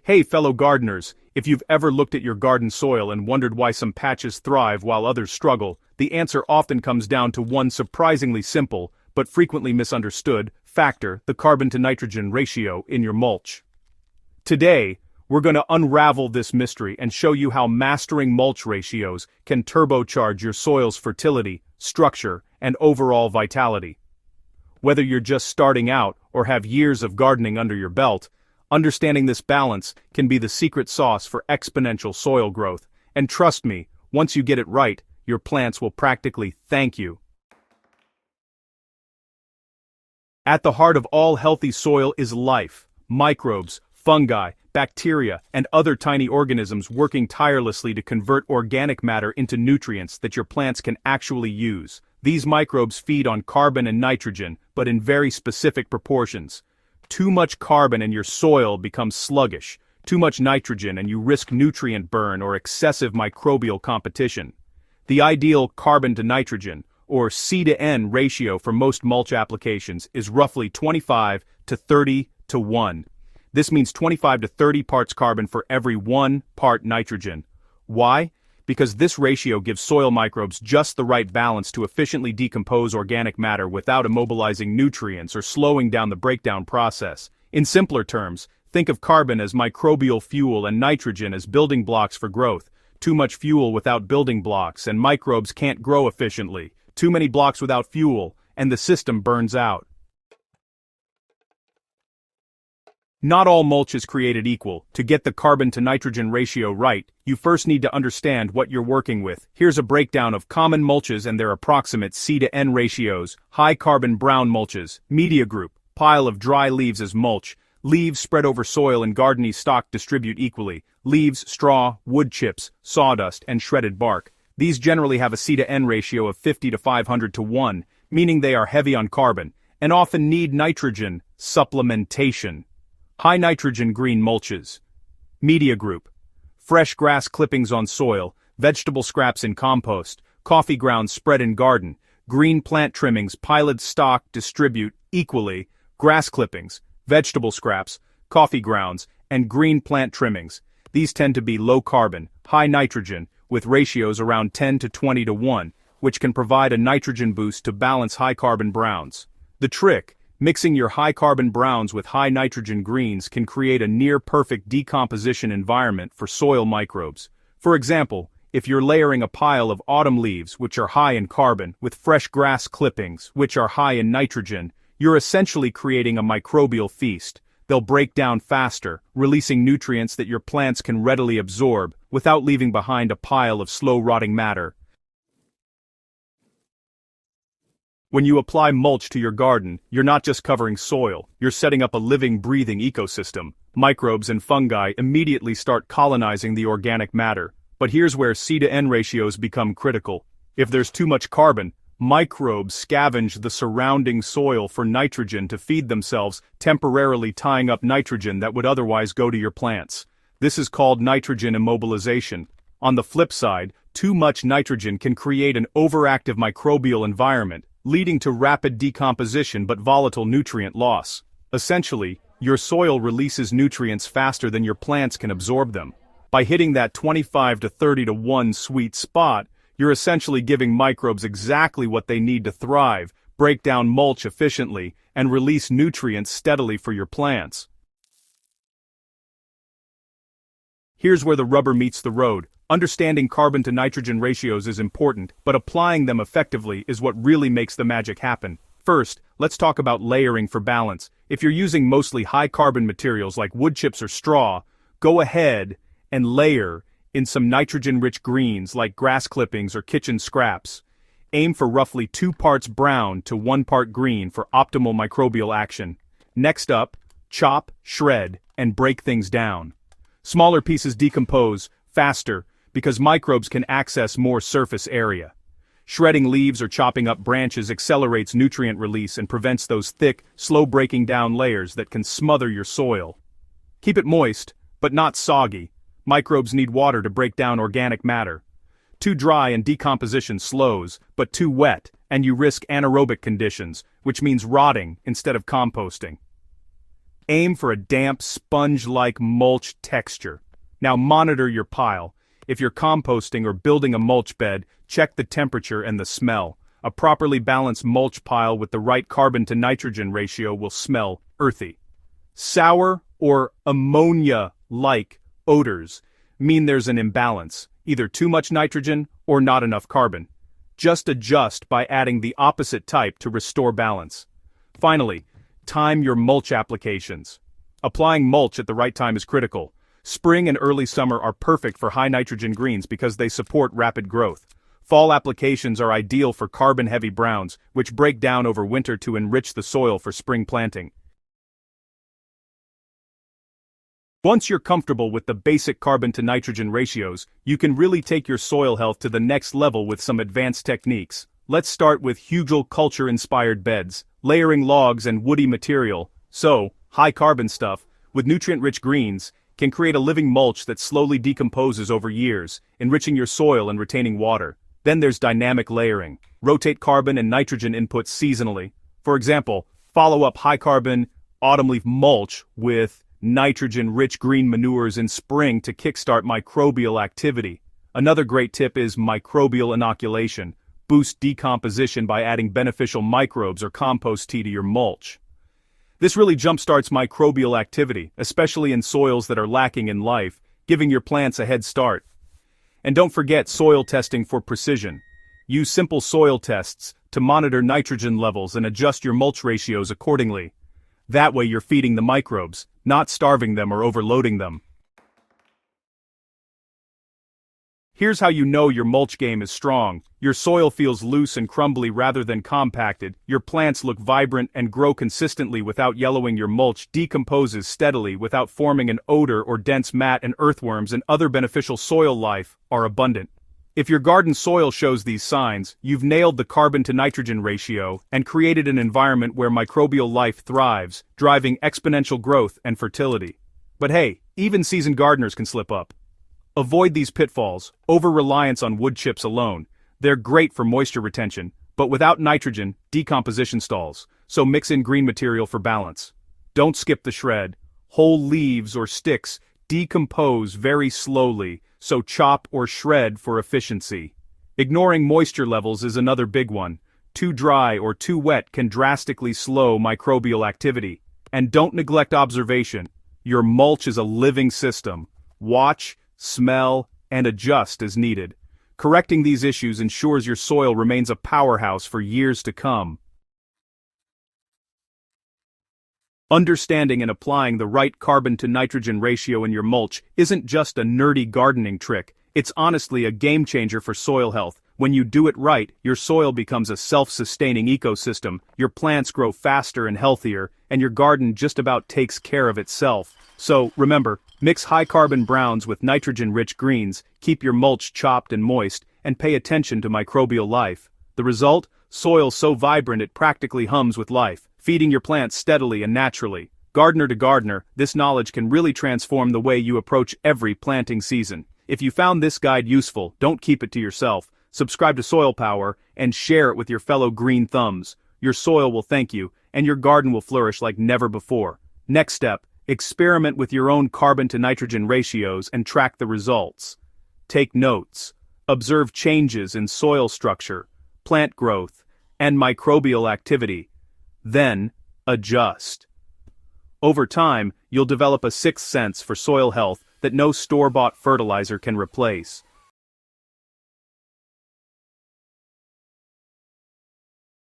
Hey fellow gardeners, if you've ever looked at your garden soil and wondered why some patches thrive while others struggle, the answer often comes down to one surprisingly simple, but frequently misunderstood, factor: the carbon-to-nitrogen ratio in your mulch. Today, we're going to unravel this mystery and show you how mastering mulch ratios can turbocharge your soil's fertility, structure, and overall vitality. Whether you're just starting out or have years of gardening under your belt, understanding this balance can be the secret sauce for exponential soil growth, and trust me, once you get it right, your plants will practically thank you. At the heart of all healthy soil is life: microbes, fungi, bacteria, and other tiny organisms working tirelessly to convert organic matter into nutrients that your plants can actually use. These microbes feed on carbon and nitrogen, but in very specific proportions. Too much carbon and your soil becomes sluggish, too much nitrogen and you risk nutrient burn or excessive microbial competition. The ideal carbon to nitrogen, or C to N ratio for most mulch applications, is roughly 25 to 30 to 1. This means 25 to 30 parts carbon for every 1 part nitrogen. Why? Because this ratio gives soil microbes just the right balance to efficiently decompose organic matter without immobilizing nutrients or slowing down the breakdown process. In simpler terms, think of carbon as microbial fuel and nitrogen as building blocks for growth. Too much fuel without building blocks, and microbes can't grow efficiently. Too many blocks without fuel, and the system burns out. Not all mulch is created equal. To get the carbon-to-nitrogen ratio right, you first need to understand what you're working with. Here's a breakdown of common mulches and their approximate C to N ratios. High-carbon brown mulches, media group, pile of dry leaves as mulch. Leaves spread over soil and gardening stock distribute equally. Leaves, straw, wood chips, sawdust, and shredded bark. These generally have a C to N ratio of 50 to 500 to 1, meaning they are heavy on carbon, and often need nitrogen supplementation. High nitrogen green mulches. Media group. Fresh grass clippings on soil, vegetable scraps in compost, coffee grounds spread in garden, green plant trimmings piled stock distribute equally, grass clippings, vegetable scraps, coffee grounds, and green plant trimmings. These tend to be low carbon, high nitrogen, with ratios around 10 to 20 to 1, which can provide a nitrogen boost to balance high carbon browns. The trick: mixing your high-carbon browns with high-nitrogen greens can create a near-perfect decomposition environment for soil microbes. For example, if you're layering a pile of autumn leaves, which are high in carbon, with fresh grass clippings, which are high in nitrogen, you're essentially creating a microbial feast. They'll break down faster, releasing nutrients that your plants can readily absorb, without leaving behind a pile of slow-rotting matter. When you apply mulch to your garden, you're not just covering soil, you're setting up a living, breathing ecosystem. Microbes and fungi immediately start colonizing the organic matter. But here's where C to N ratios become critical. If there's too much carbon, microbes scavenge the surrounding soil for nitrogen to feed themselves, temporarily tying up nitrogen that would otherwise go to your plants. This is called nitrogen immobilization. On the flip side, too much nitrogen can create an overactive microbial environment, leading to rapid decomposition but volatile nutrient loss. Essentially, your soil releases nutrients faster than your plants can absorb them. By hitting that 25 to 30 to 1 sweet spot, you're essentially giving microbes exactly what they need to thrive, break down mulch efficiently, and release nutrients steadily for your plants. Here's where the rubber meets the road. Understanding carbon-to-nitrogen ratios is important, but applying them effectively is what really makes the magic happen. First, let's talk about layering for balance. If you're using mostly high-carbon materials like wood chips or straw, go ahead and layer in some nitrogen-rich greens like grass clippings or kitchen scraps. Aim for roughly 2 parts brown to 1 part green for optimal microbial action. Next up, chop, shred, and break things down. Smaller pieces decompose faster because microbes can access more surface area. Shredding leaves or chopping up branches accelerates nutrient release and prevents those thick, slow breaking down layers that can smother your soil. Keep it moist, but not soggy. Microbes need water to break down organic matter. Too dry and decomposition slows, but too wet, and you risk anaerobic conditions, which means rotting instead of composting. Aim for a damp, sponge-like mulch texture. Now monitor your pile. If you're composting or building a mulch bed, check the temperature and the smell. A properly balanced mulch pile with the right carbon-to-nitrogen ratio will smell earthy. Sour or ammonia-like odors mean there's an imbalance, either too much nitrogen or not enough carbon. Just adjust by adding the opposite type to restore balance. Finally, time your mulch applications. Applying mulch at the right time is critical. Spring and early summer are perfect for high nitrogen greens because they support rapid growth. Fall applications are ideal for carbon-heavy browns, which break down over winter to enrich the soil for spring planting. Once you're comfortable with the basic carbon-to-nitrogen ratios, you can really take your soil health to the next level with some advanced techniques. Let's start with hugel culture-inspired beds, layering logs and woody material, so, high-carbon stuff, with nutrient-rich greens, can create a living mulch that slowly decomposes over years, enriching your soil and retaining water. Then there's dynamic layering. Rotate carbon and nitrogen inputs seasonally. For example, follow up high-carbon autumn leaf mulch with nitrogen-rich green manures in spring to kickstart microbial activity. Another great tip is microbial inoculation. Boost decomposition by adding beneficial microbes or compost tea to your mulch. This really jumpstarts microbial activity, especially in soils that are lacking in life, giving your plants a head start. And don't forget soil testing for precision. Use simple soil tests to monitor nitrogen levels and adjust your mulch ratios accordingly. That way you're feeding the microbes, not starving them or overloading them. Here's how you know your mulch game is strong. Your soil feels loose and crumbly rather than compacted, your plants look vibrant and grow consistently without yellowing, your mulch decomposes steadily without forming an odor or dense mat, and earthworms and other beneficial soil life are abundant. If your garden soil shows these signs, you've nailed the carbon-to-nitrogen ratio and created an environment where microbial life thrives, driving exponential growth and fertility. But hey, even seasoned gardeners can slip up. Avoid these pitfalls. Over-reliance on wood chips alone. They're great for moisture retention, but without nitrogen, decomposition stalls, so mix in green material for balance. Don't skip the shred. Whole leaves or sticks decompose very slowly, so chop or shred for efficiency. Ignoring moisture levels is another big one. Too dry or too wet can drastically slow microbial activity. And don't neglect observation. Your mulch is a living system. Watch, smell, and adjust as needed. Correcting these issues ensures your soil remains a powerhouse for years to come. Understanding and applying the right carbon-to-nitrogen ratio in your mulch isn't just a nerdy gardening trick, it's honestly a game-changer for soil health. When you do it right, your soil becomes a self-sustaining ecosystem, your plants grow faster and healthier, and your garden just about takes care of itself. So, remember, mix high-carbon browns with nitrogen-rich greens, keep your mulch chopped and moist, and pay attention to microbial life. The result? Soil so vibrant it practically hums with life, feeding your plants steadily and naturally. Gardener to gardener, this knowledge can really transform the way you approach every planting season. If you found this guide useful, don't keep it to yourself. Subscribe to Soil Power and share it with your fellow green thumbs. Your soil will thank you, and your garden will flourish like never before. Next step, experiment with your own carbon-to-nitrogen ratios and track the results. Take notes. Observe changes in soil structure, plant growth, and microbial activity. Then, adjust. Over time, you'll develop a sixth sense for soil health that no store-bought fertilizer can replace.